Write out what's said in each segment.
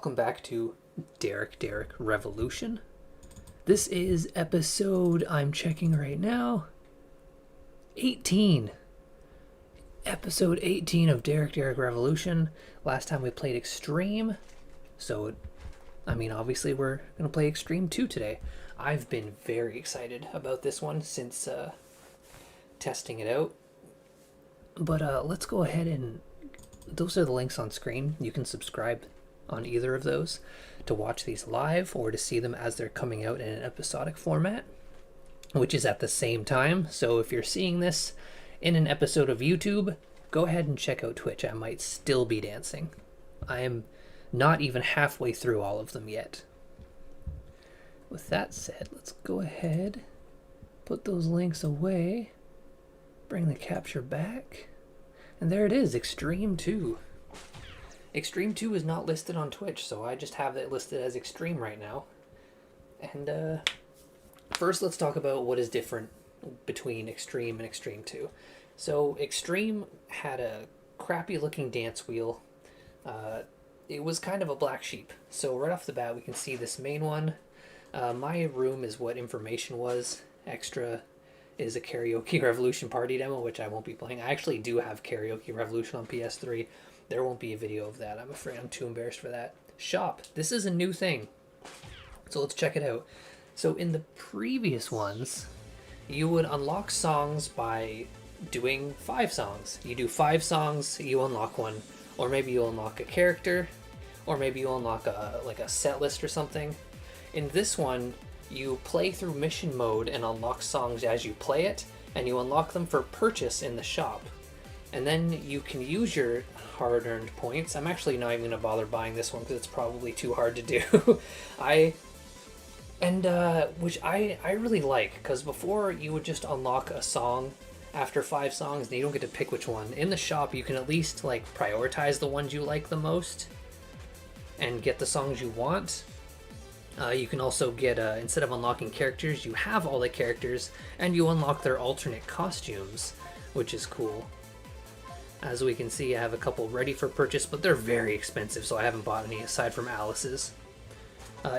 Welcome back to Derek Revolution. This is episode, I'm checking right now, 18. Episode 18 of Derek Revolution. Last time we played Extreme, so, obviously we're going to play Extreme 2 today. I've been very excited about this one since testing it out. But let's go ahead and, those are the links on screen. You can subscribe on either of those to watch these live or to see them as they're coming out in an episodic format, which is at the same time. So if you're seeing this in an episode of YouTube, go ahead and check out Twitch. I might still be dancing. I am not even halfway through all of them yet. With that said, let's go ahead, put those links away, bring the capture back, and there it is, Extreme 2. Extreme 2 is not listed on Twitch, so I just have it listed as Extreme right now. And first let's talk about what is different between Extreme and Extreme 2. So Extreme had a crappy looking dance wheel. It was kind of a black sheep. So right off the bat we can see this main one. My room is what information was. Extra is a Karaoke Revolution party demo, which I won't be playing. I actually do have Karaoke Revolution on PS3. There won't be a video of that. I'm afraid I'm too embarrassed for that. Shop. This is a new thing. So let's check it out. So in the previous ones, you would unlock songs by doing 5 songs. You do 5 songs, you unlock one. Or maybe you unlock a character. Or maybe you unlock a set list or something. In this one, you play through mission mode and unlock songs as you play it. And you unlock them for purchase in the shop. And then you can use your hard-earned points. I'm actually not even going to bother buying this one because it's probably too hard to do. Which I really like, because before you would just unlock a song after 5 songs and you don't get to pick which one. In the shop you can at least prioritize the ones you like the most and get the songs you want. You can also get, instead of unlocking characters, you have all the characters and you unlock their alternate costumes, which is cool. As we can see, I have a couple ready for purchase, but they're very expensive, so I haven't bought any aside from Alice's.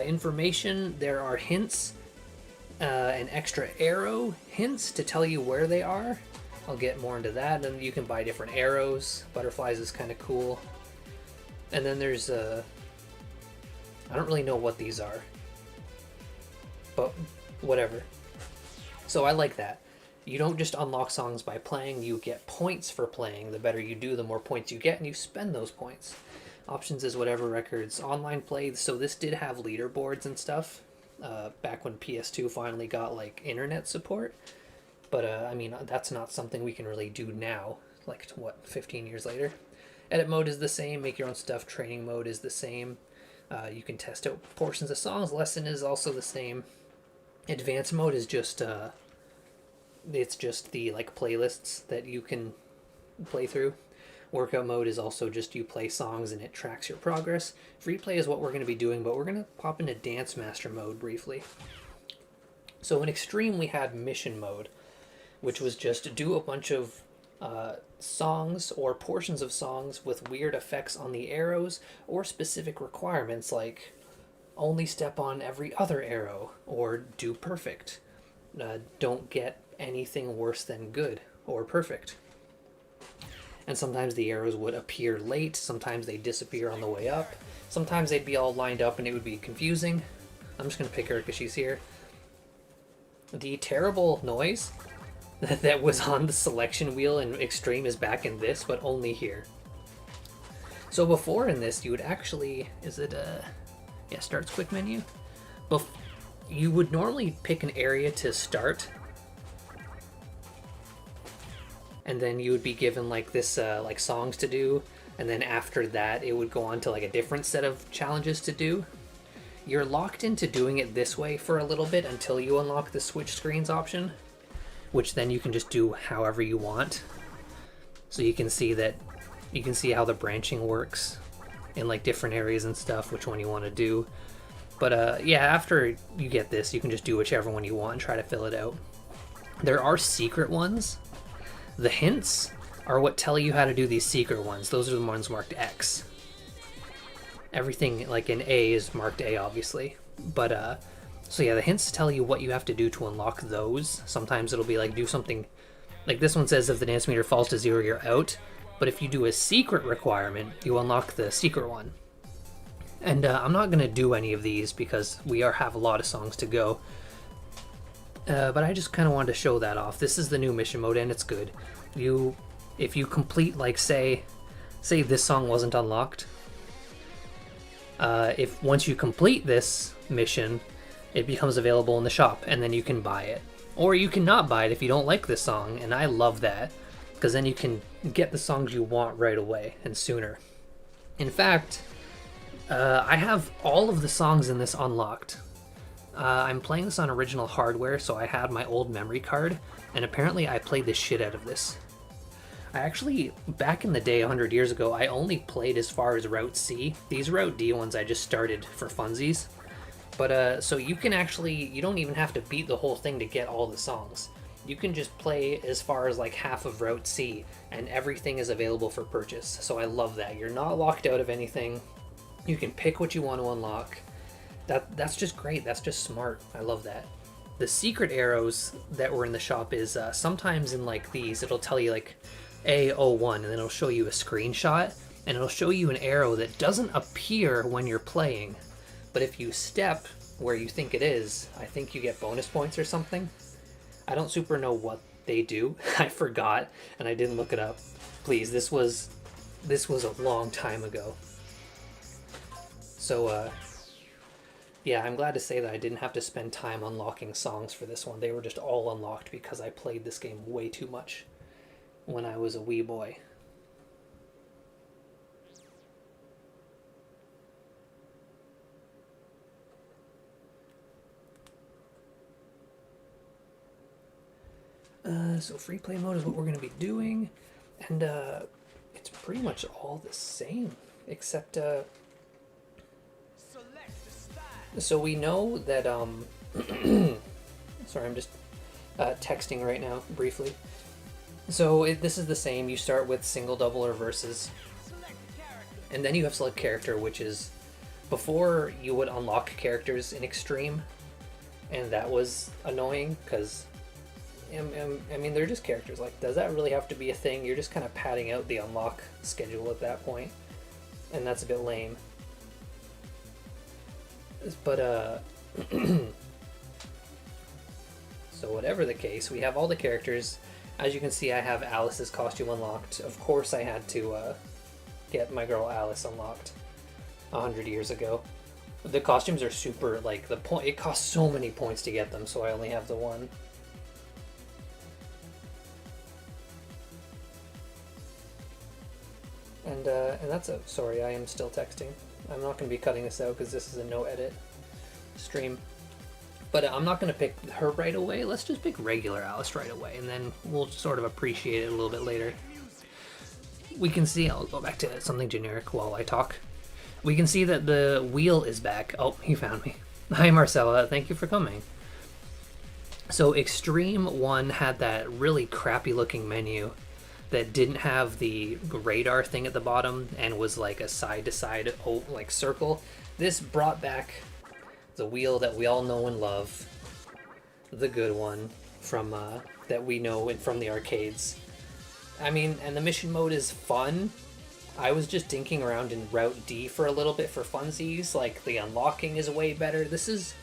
Information, there are hints, an extra arrow hints to tell you where they are. I'll get more into that, and you can buy different arrows. Butterflies is kind of cool. And then there's, I don't really know what these are, but whatever. So I like that. You don't just unlock songs by playing, you get points for playing. The better you do, the more points you get, and you spend those points. Options is whatever records. Online play, so this did have leaderboards and stuff, back when PS2 finally got, internet support. But, that's not something we can really do now, 15 years later. Edit mode is the same, make your own stuff. Training mode is the same. You can test out portions of songs. Lesson is also the same. Advanced mode is just, it's just the playlists that you can play through. Workout mode is also just you play songs and it tracks your progress. Free play is what we're going to be doing, but we're going to pop into Dance Master mode briefly. So in Extreme we had Mission mode, which was just do a bunch of songs or portions of songs with weird effects on the arrows or specific requirements like only step on every other arrow or do perfect. Don't get anything worse than good or perfect. And sometimes the arrows would appear late, sometimes they disappear on the way up, sometimes they'd be all lined up and it would be confusing. I'm just going to pick her because she's here. The terrible noise that was on the selection wheel in Extreme is back in this, but only here. So before in this, you would actually, starts quick menu? You would normally pick an area to start, and then you would be given this songs to do, and then after that it would go on to a different set of challenges to do. You're locked into doing it this way for a little bit until you unlock the switch screens option, which then you can just do however you want. So you can see how the branching works in different areas and stuff, which one you want to do. But after you get this, you can just do whichever one you want and try to fill it out. There are secret ones. The hints are what tell you how to do these secret ones. Those are the ones marked X. Everything like in A is marked A, obviously. But so yeah, the hints tell you what you have to do to unlock those. Sometimes it'll be like do something like this one says if the dance meter falls to 0, you're out. But if you do a secret requirement, you unlock the secret one. And I'm not gonna do any of these because we have a lot of songs to go. But I just kind of wanted to show that off. This is the new mission mode, and it's good. If you complete, like, say this song wasn't unlocked. If once you complete this mission, it becomes available in the shop, and then you can buy it. Or you can not buy it if you don't like this song, and I love that, because then you can get the songs you want right away and sooner. In fact, I have all of the songs in this unlocked. I'm playing this on original hardware, so I had my old memory card, and apparently I played the shit out of this. I actually, back in the day, 100 years ago, I only played as far as Route C. These Route D ones I just started for funsies. But, so you can actually, you don't even have to beat the whole thing to get all the songs. You can just play as far as like half of Route C, and everything is available for purchase. So I love that. You're not locked out of anything. You can pick what you want to unlock. That's just great. That's just smart. I love that. The secret arrows that were in the shop is sometimes in like these, it'll tell you like A01, and then it'll show you a screenshot, and it'll show you an arrow that doesn't appear when you're playing. But if you step where you think it is, I think you get bonus points or something. I don't super know what they do. I forgot, and I didn't look it up. Please, this was a long time ago. So, yeah, I'm glad to say that I didn't have to spend time unlocking songs for this one. They were just all unlocked because I played this game way too much when I was a wee boy. So free play mode is what we're going to be doing, and it's pretty much all the same, except so we know that sorry, I'm just texting right now briefly. So this is the same. You start with single, double, or versus, and then you have select character, which is before you would unlock characters in Extreme, and that was annoying because I mean, they're just characters. Like, does that really have to be a thing? You're just kind of padding out the unlock schedule at that point, and that's a bit lame. But, so whatever the case, we have all the characters. As you can see, I have Alice's costume unlocked. Of course I had to get my girl Alice unlocked 100 years ago. The costumes are super, like, it costs so many points to get them, so I only have the one. And that's it. Sorry, I am still texting. I'm not going to be cutting this out because this is a no-edit stream. But I'm not going to pick her right away. Let's just pick regular Alice right away, and then we'll sort of appreciate it a little bit later. We can see, I'll go back to something generic while I talk. We can see that the wheel is back. Oh, he found me. Hi, Marcella. Thank you for coming. So Extreme 1 had that really crappy-looking menu that didn't have the radar thing at the bottom and was like a side-to-side like circle. This brought back the wheel that we all know and love, the good one from that we know and from the arcades. I mean, and the mission mode is fun. I was just dinking around in Route D for a little bit for funsies. Like, the unlocking is way better. This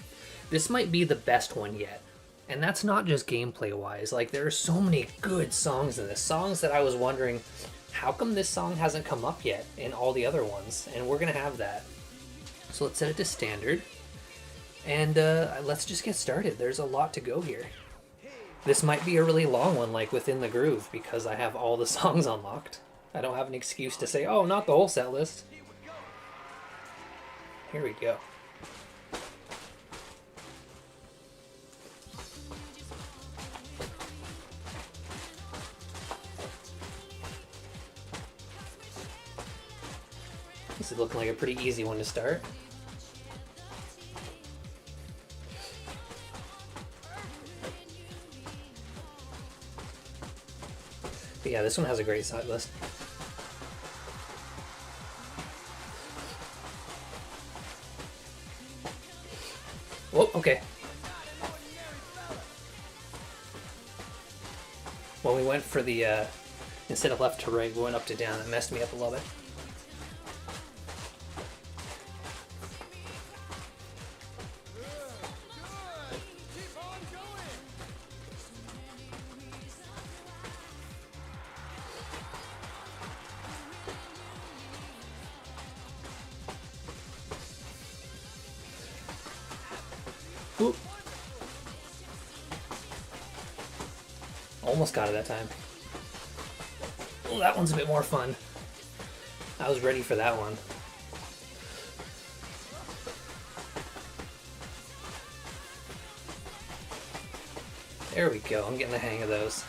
might be the best one yet. And that's not just gameplay-wise. Like, there are so many good songs in this. Songs that I was wondering, how come this song hasn't come up yet in all the other ones? And we're going to have that. So let's set it to standard. And let's just get started. There's a lot to go here. This might be a really long one, like Within the Groove, because I have all the songs unlocked. I don't have an excuse to say, oh, not the whole set list. Here we go. This is looking like a pretty easy one to start. But yeah, this one has a great side list. when we went for the, instead of left to right, we went up to down. It messed me up a little bit. Oop. Almost got it that time. Oh, that one's a bit more fun. I was ready for that one. There we go, I'm getting the hang of those.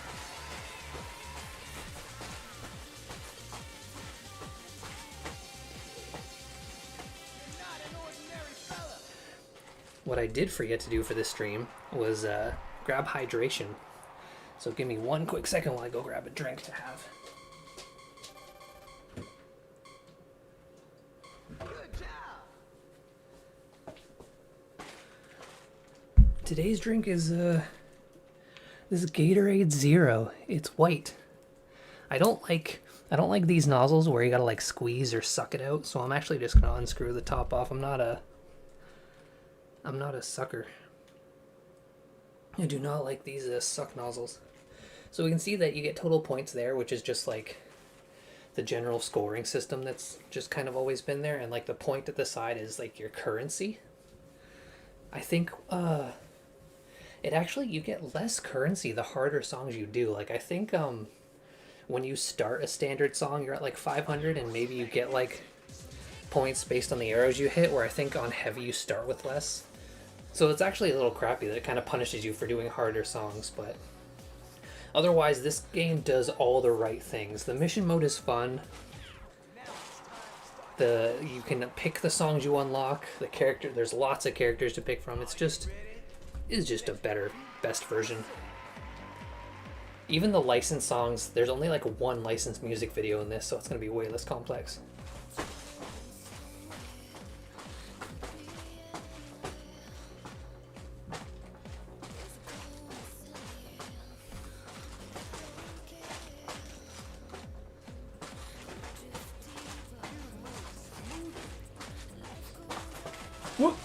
What I did forget to do for this stream was grab hydration. So give me one quick second while I go grab a drink to have. Today's drink is this Gatorade Zero. It's white. I don't like these nozzles where you gotta like squeeze or suck it out, so I'm actually just gonna unscrew the top off. I'm not a sucker. I do not like these suck nozzles. So we can see that you get total points there, which is just like the general scoring system that's just kind of always been there, and like the point at the side is like your currency. I think it actually, you get less currency the harder songs you do. Like I think when you start a standard song you're at like 500 and maybe you get like points based on the arrows you hit, where I think on heavy you start with less. So it's actually a little crappy that it kind of punishes you for doing harder songs, but otherwise this game does all the right things. The mission mode is fun. You can pick the songs you unlock. There's lots of characters to pick from. It's just a better, best version. Even the licensed songs, there's only like one licensed music video in this, so it's going to be way less complex. Whoop.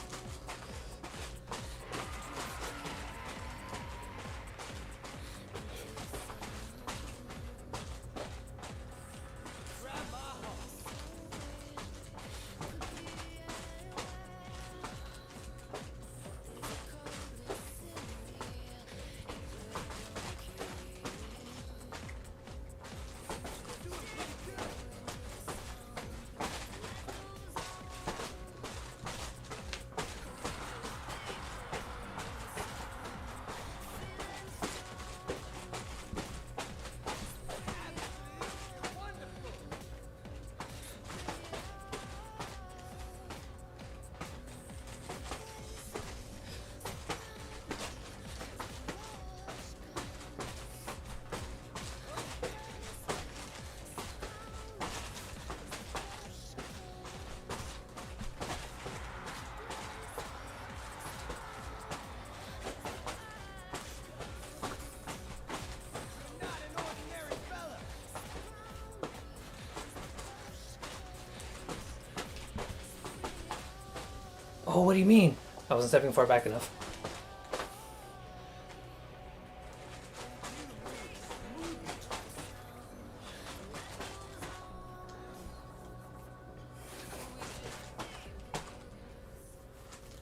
Oh, what do you mean? I wasn't stepping far back enough.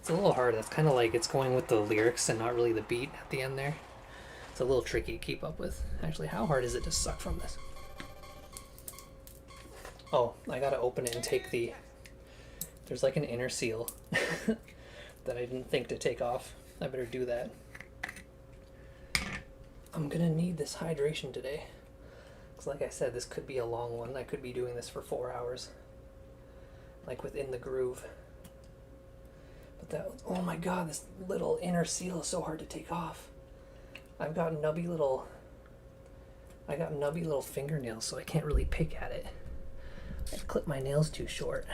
It's a little hard. That's kind of like it's going with the lyrics and not really the beat at the end there. It's a little tricky to keep up with. Actually, how hard is it to suck from this? Oh, I gotta open it and take the... There's like an inner seal that I didn't think to take off. I better do that. I'm gonna need this hydration today. Because like I said, this could be a long one. I could be doing this for 4 hours. Like within the groove. But that, oh my god, this little inner seal is so hard to take off. I've got nubby little fingernails, so I can't really pick at it. I clipped my nails too short.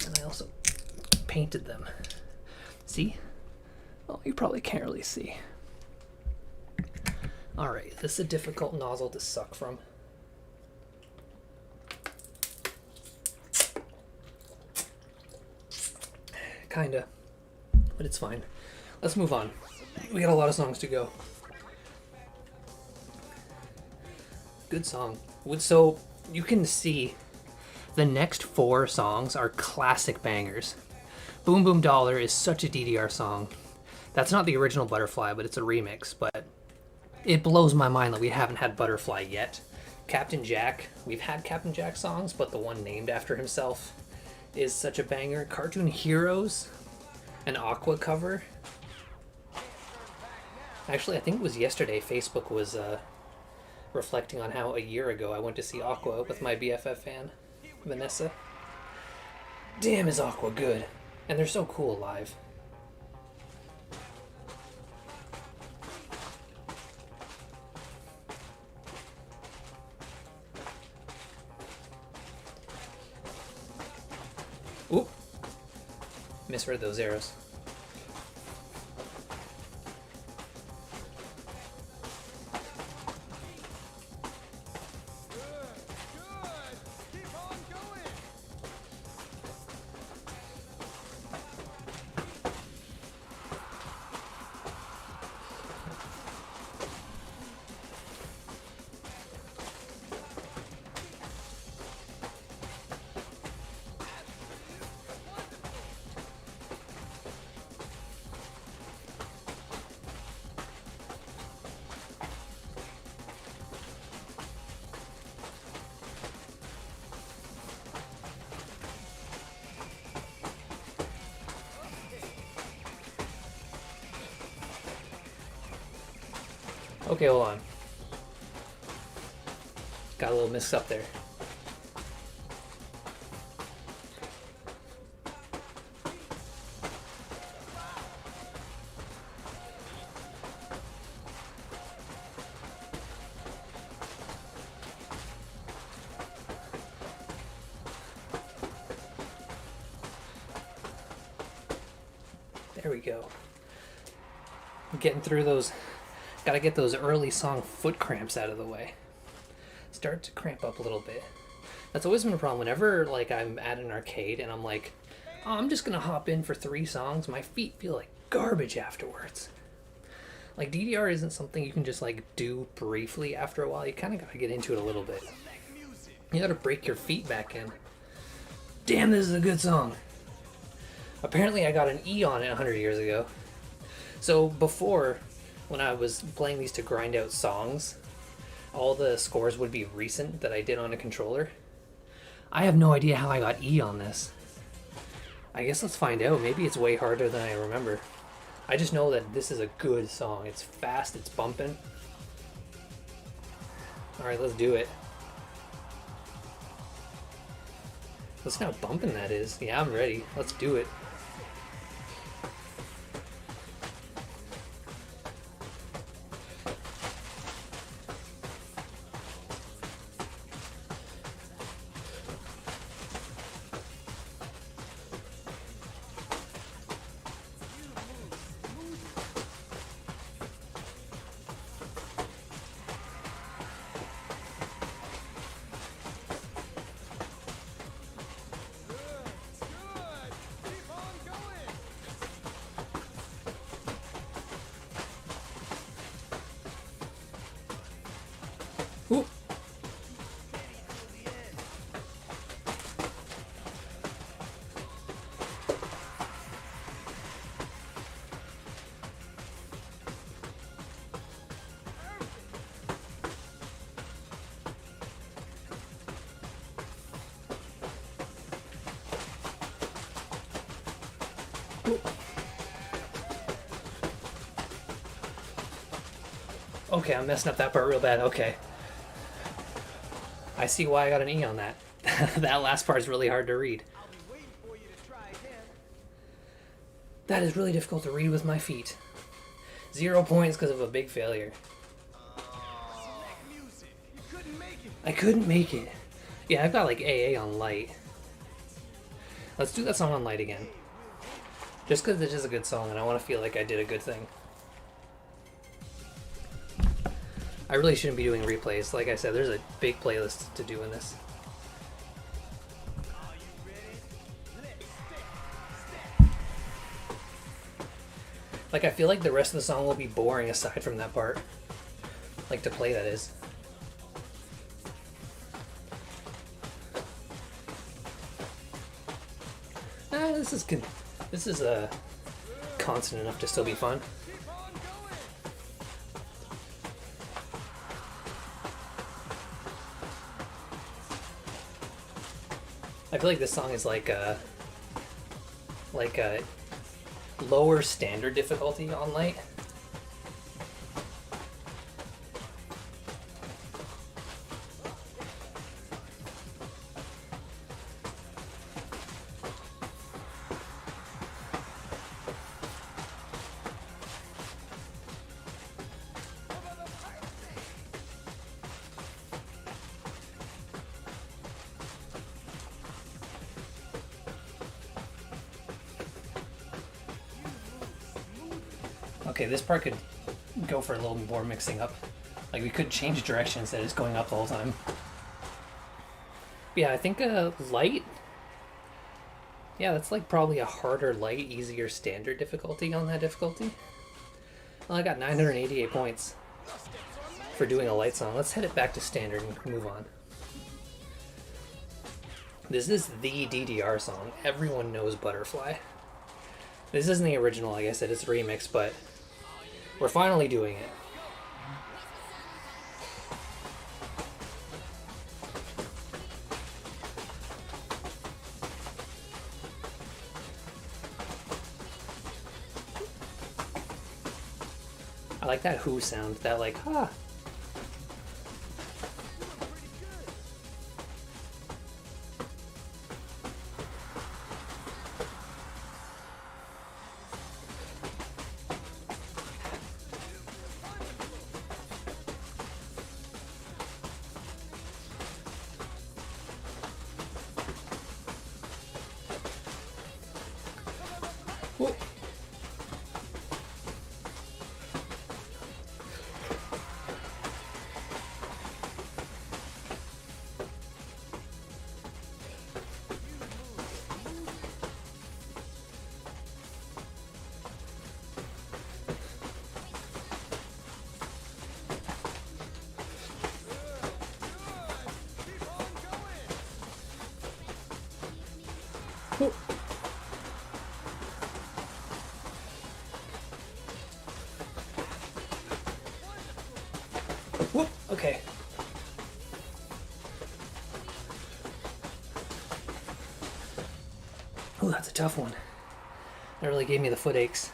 And I also painted them. See? Well, you probably can't really see. Alright, this is a difficult nozzle to suck from. Kinda. But it's fine. Let's move on. We got a lot of songs to go. Good song. So, you can see the next 4 songs are classic bangers. Boom Boom Dollar is such a DDR song. That's not the original Butterfly, but it's a remix. But it blows my mind that we haven't had Butterfly yet. Captain Jack, we've had Captain Jack songs, but the one named after himself is such a banger. Cartoon Heroes, an Aqua cover. Actually, I think it was yesterday Facebook was reflecting on how a year ago I went to see Aqua with my BFF fan, Vanessa. Damn, is Aqua good. And they're so cool live. Oop! Misread those arrows. Okay, hold on. Got a little mix up there. There we go. I'm getting through those. Gotta get those early song foot cramps out of the way. Start to cramp up a little bit. That's always been a problem. Whenever like I'm at an arcade and I'm like, oh, I'm just gonna hop in for 3 songs, my feet feel like garbage afterwards. Like DDR isn't something you can just like do briefly after a while. You kind of gotta get into it a little bit. You gotta break your feet back in. Damn, this is a good song. Apparently I got an E on it 100 years ago. So before, when I was playing these to grind out songs, all the scores would be recent that I did on a controller. I have no idea how I got E on this. I guess let's find out. Maybe it's way harder than I remember. I just know that this is a good song. It's fast, it's bumping. Alright, let's do it. Listen how bumping that is. Yeah, I'm ready. Let's do it. Ooh. Okay, I'm messing up that part real bad. Okay. I see why I got an E on that. That last part is really hard to read. That is really difficult to read with my feet. 0 points because of a big failure. I couldn't make it. Yeah, I've got like AA on light. Let's do that song on light again. Just because it is a good song and I want to feel like I did a good thing. I really shouldn't be doing replays. Like I said, there's a big playlist to do in this. Like, I feel like the rest of the song will be boring aside from that part. Like, to play, that is. This is constant enough to still be fun. I feel like this song is like a lower standard difficulty on light. Okay, this part could go for a little more mixing up. Like, we could change direction instead of just going up the whole time. Yeah, I think light. Yeah, that's like probably a harder light, easier standard difficulty on that difficulty. Well, I got 988 points for doing a light song. Let's head it back to standard and move on. This is the DDR song. Everyone knows Butterfly. This isn't the original, like I said, it's a remix, but we're finally doing it. I like that who sound, that like, ha. Whoa. Whoa. Whoop, okay. Oh, that's a tough one. That really gave me the foot aches.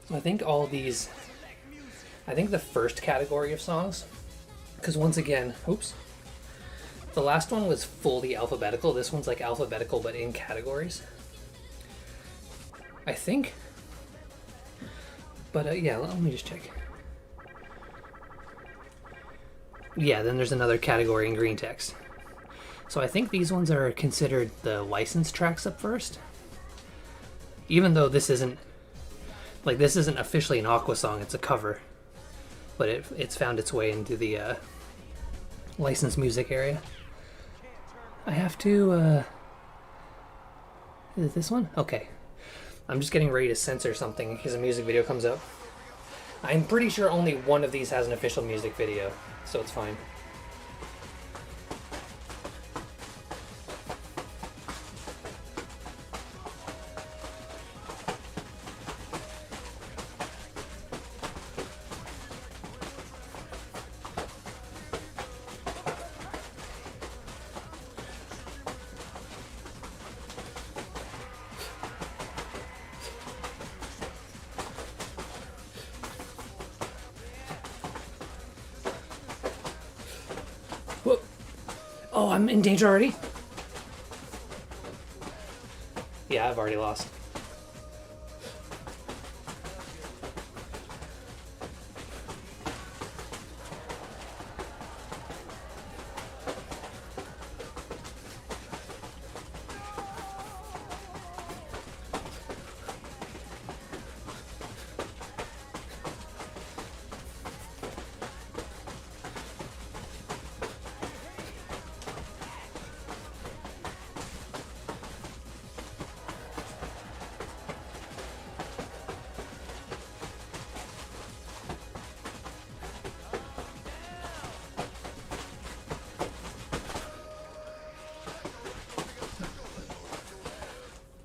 So I think all these, I think the first category of songs, because once again, oops, the last one was fully alphabetical. This one's like alphabetical but in categories, I think. But yeah, let me just check. Yeah, then there's another category in green text. So I think these ones are considered the licensed tracks up first. Even though this isn't, like, this isn't officially an Aqua song, it's a cover. But it's found its way into the licensed music area. I have to, is it this one? Okay. I'm just getting ready to censor something because a music video comes up. I'm pretty sure only one of these has an official music video, so it's fine. Whoop. Oh, I'm in danger already? Yeah, I've already lost.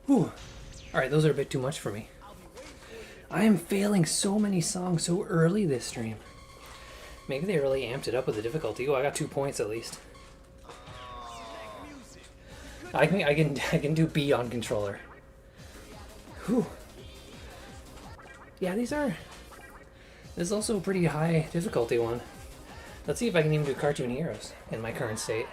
Whew. Alright, those are a bit too much for me. I am failing so many songs so early this stream. Maybe they really amped it up with the difficulty. Oh, I got 2 points at least. I can do B on controller. Whew. Yeah, this is also a pretty high difficulty one. Let's see if I can even do Cartoon Heroes in my current state.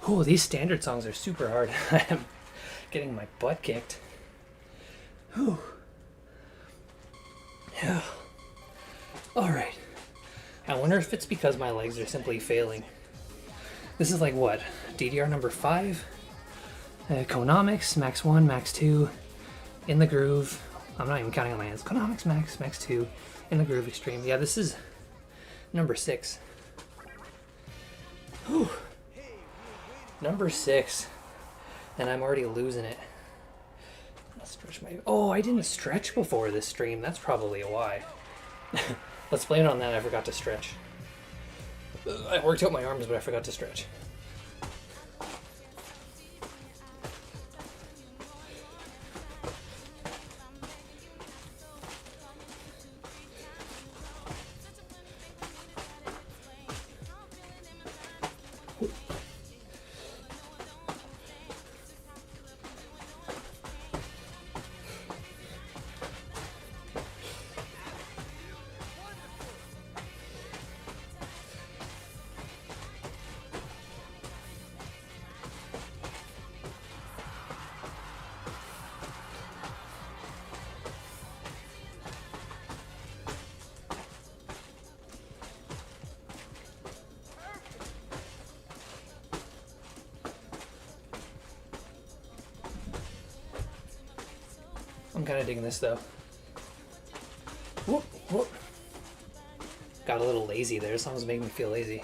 Oh, these standard songs are super hard. I am getting my butt kicked. Whew. Yeah. Alright. I wonder if it's because my legs are simply failing. This is like what? DDR number 5? Konomics, Max 1, Max 2, In the Groove. I'm not even counting on my hands. Konomics, Max, Max 2, In the Groove Extreme. Yeah, this is number 6. Whew. Number 6, and I'm already losing it. Let's stretch my... Oh, I didn't stretch before this stream. That's probably why. Let's blame it on that. I forgot to stretch. I worked out my arms, but I forgot to stretch. I'm kind of digging this though. Whoop, whoop. Got a little lazy there. Something's making me feel lazy.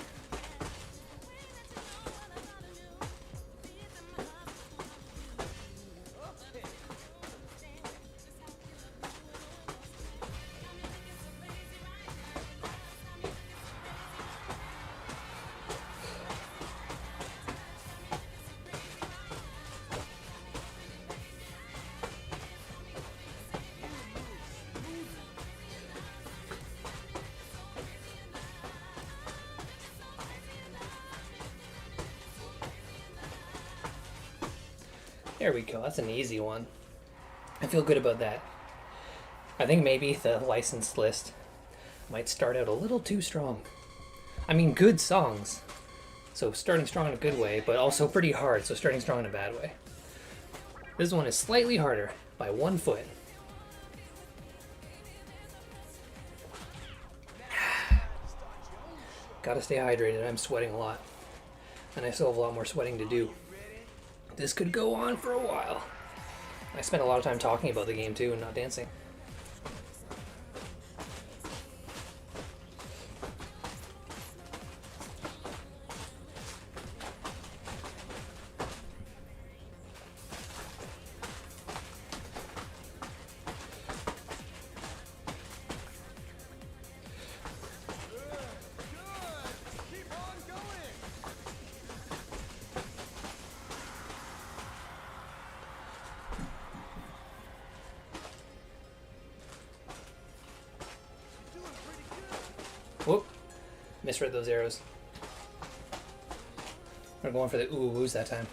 There we go, that's an easy one. I feel good about that. I think maybe the licensed list might start out a little too strong. I mean, good songs. So starting strong in a good way, but also pretty hard, so starting strong in a bad way. This one is slightly harder by 1 foot. Gotta stay hydrated, I'm sweating a lot. And I still have a lot more sweating to do. This could go on for a while. I spent a lot of time talking about the game too and not dancing. Whoop. Misread those arrows. We're going for the ooh-woos that time.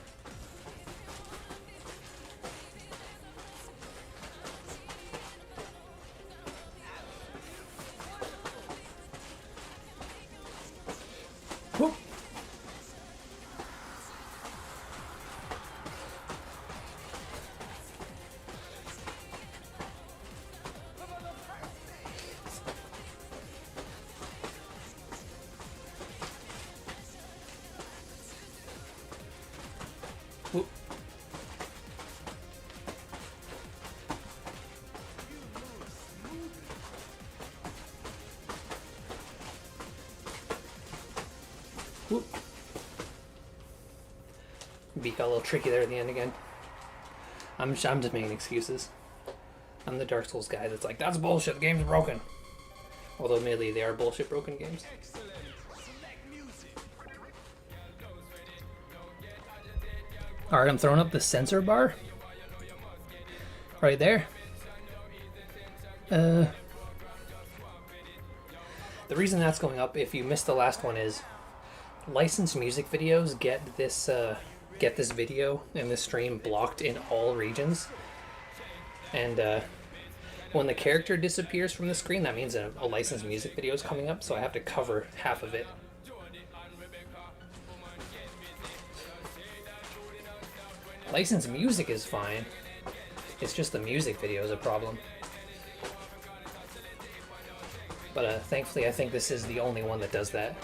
Whoop. Whoop. Whoop. Beat got a little tricky there at the end again. I'm just making excuses. I'm the Dark Souls guy that's like, that's bullshit, the game's broken. Although admittedly they are bullshit broken games. Alright, I'm throwing up the sensor bar. Right there. The reason that's going up, if you missed the last one, is licensed music videos get this video and this stream blocked in all regions. And when the character disappears from the screen, that means a licensed music video is coming up, so I have to cover half of it. Licensed music is fine. It's just the music video is a problem. But thankfully I think this is the only one that does that.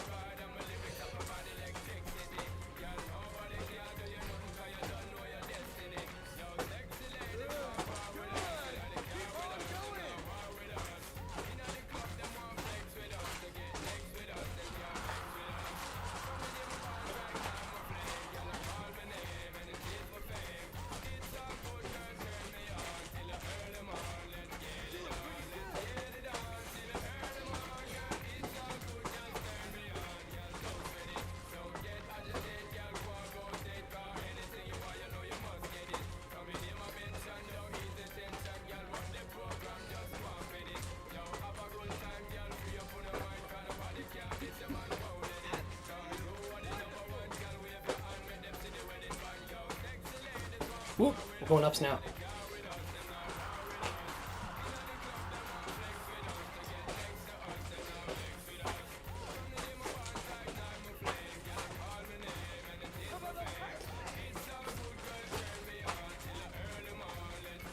Whoop, we're going ups now.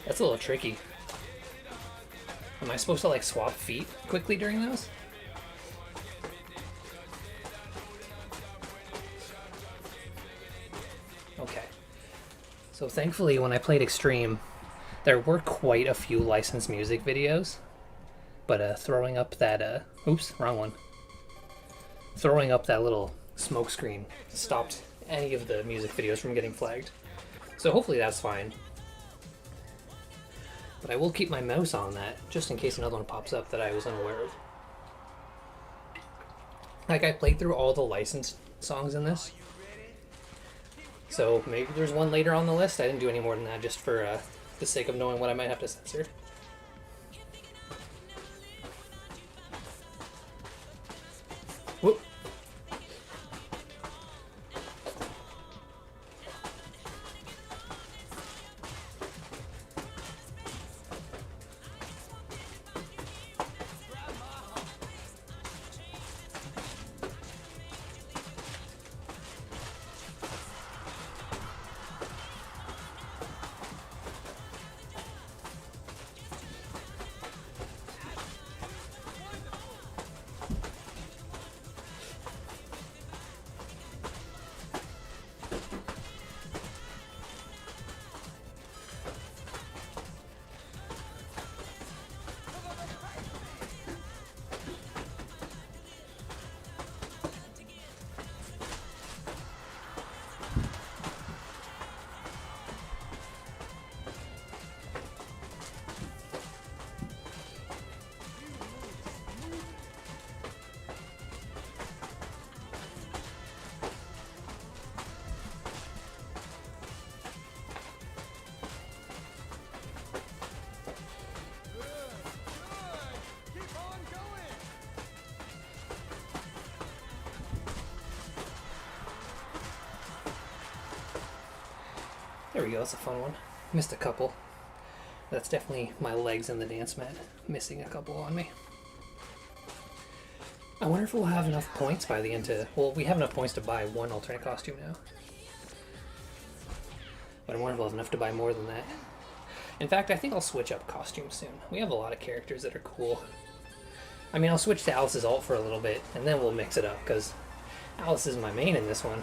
That's a little tricky. Am I supposed to like swap feet quickly during those? Okay. So thankfully when I played Extreme, there were quite a few licensed music videos, but throwing up that, oops, wrong one. Throwing up that little smoke screen stopped any of the music videos from getting flagged. So hopefully that's fine. But I will keep my mouse on that, just in case another one pops up that I was unaware of. Like, I played through all the licensed songs in this. So maybe there's one later on the list. I didn't do any more than that, just for the sake of knowing what I might have to censor. Whoop. There we go, that's a fun one. Missed a couple. That's definitely my legs in the dance mat. Missing a couple on me. I wonder if we'll have enough points by the end to... Well, we have enough points to buy one alternate costume now. But I wonder if we'll have enough to buy more than that. In fact, I think I'll switch up costumes soon. We have a lot of characters that are cool. I mean, I'll switch to Alice's alt for a little bit, and then we'll mix it up, because Alice is my main in this one.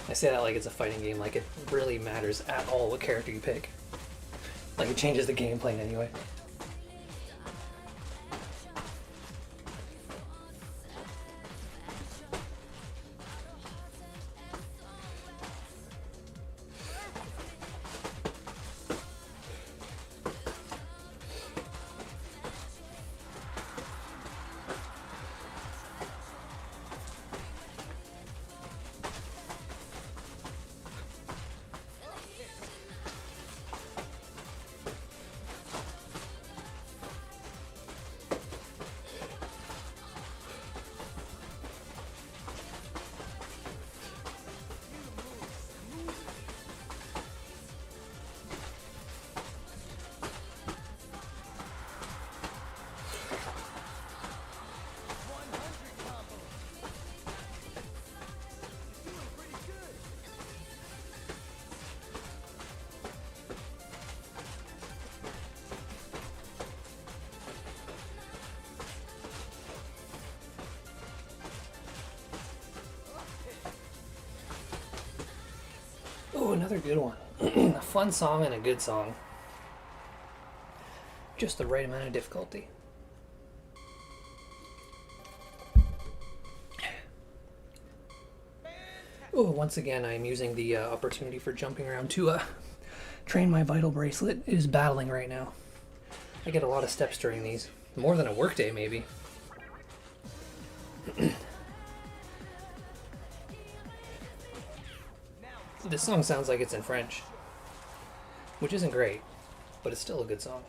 I say that like it's a fighting game, like it really matters at all what character you pick. Like it changes the gameplay in any way. Oh, another good one. A fun song and a good song. Just the right amount of difficulty. Oh, once again, I'm using the opportunity for jumping around to train my vital bracelet. It is battling right now. I get a lot of steps during these. More than a workday, maybe. This song sounds like it's in French, which isn't great, but it's still a good song.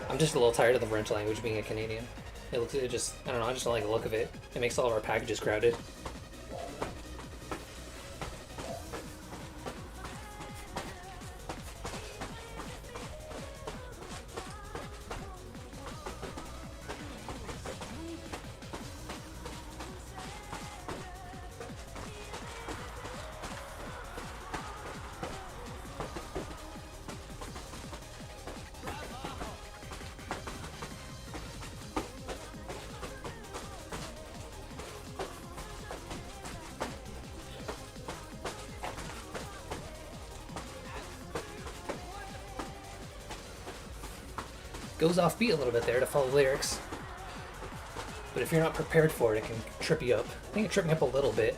I'm just a little tired of the French language being a Canadian. I don't know, I just don't like the look of it. It makes all of our packages crowded. Goes off beat a little bit there to follow lyrics. But if you're not prepared for it, it can trip you up. I think it tripped me up a little bit.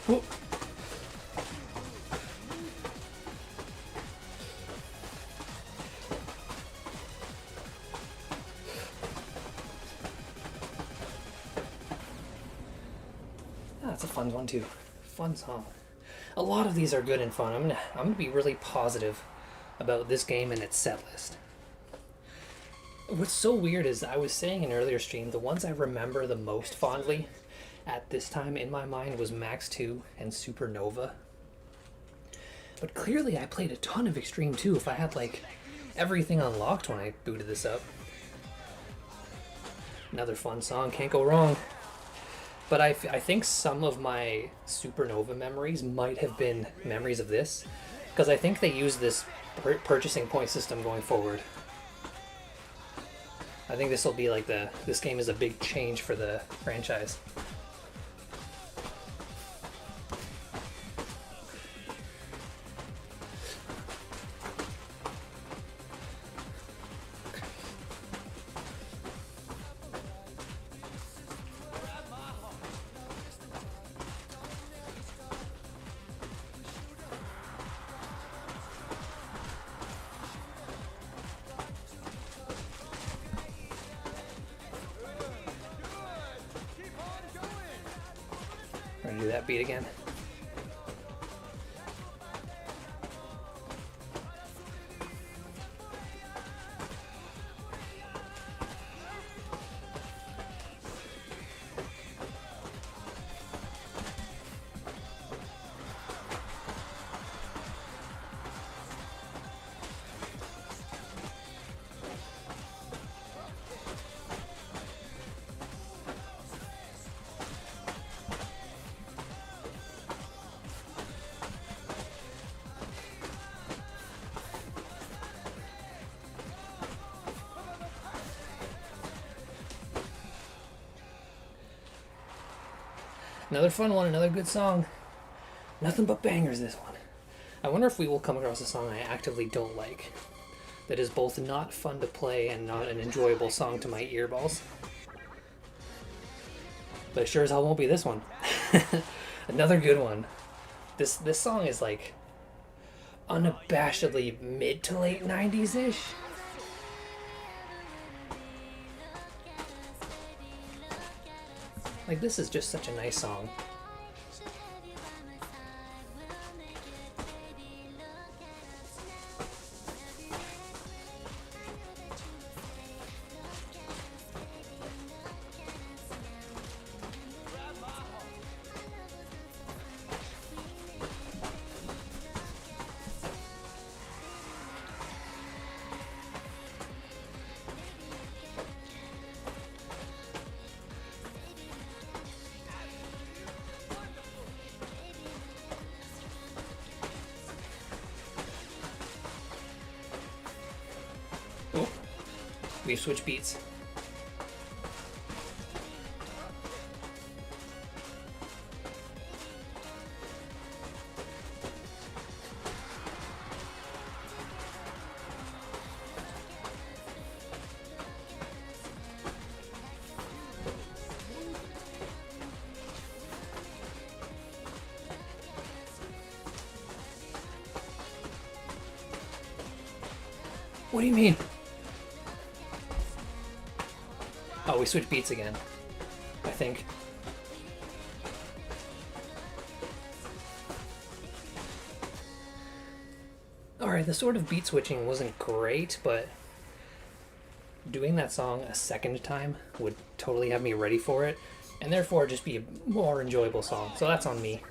Whoop. That's a fun one too. Fun song. A lot of these are good and fun. I'm gonna be really positive about this game and its set list. What's so weird is I was saying in an earlier stream, the ones I remember the most fondly at this time in my mind was Max 2 and Supernova. But clearly I played a ton of Extreme too if I had like everything unlocked when I booted this up. Another fun song, can't go wrong. But I think some of my Supernova memories might have been memories of this, because I think they use this purchasing point system going forward. I think this will be like this game is a big change for the franchise. do that beat again. Another fun one, another good song. Nothing but bangers, this one. I wonder if we will come across a song I actively don't like, that is both not fun to play and not an enjoyable song to my earballs. But it sure as hell won't be this one. Another good one. This song is like unabashedly mid to late 90s-ish. Like, this is just such a nice song. Oh, we've switched beats. What do you mean? Oh, we switched beats again, I think. Alright, the sort of beat switching wasn't great, but doing that song a second time would totally have me ready for it, and therefore just be a more enjoyable song. So that's on me.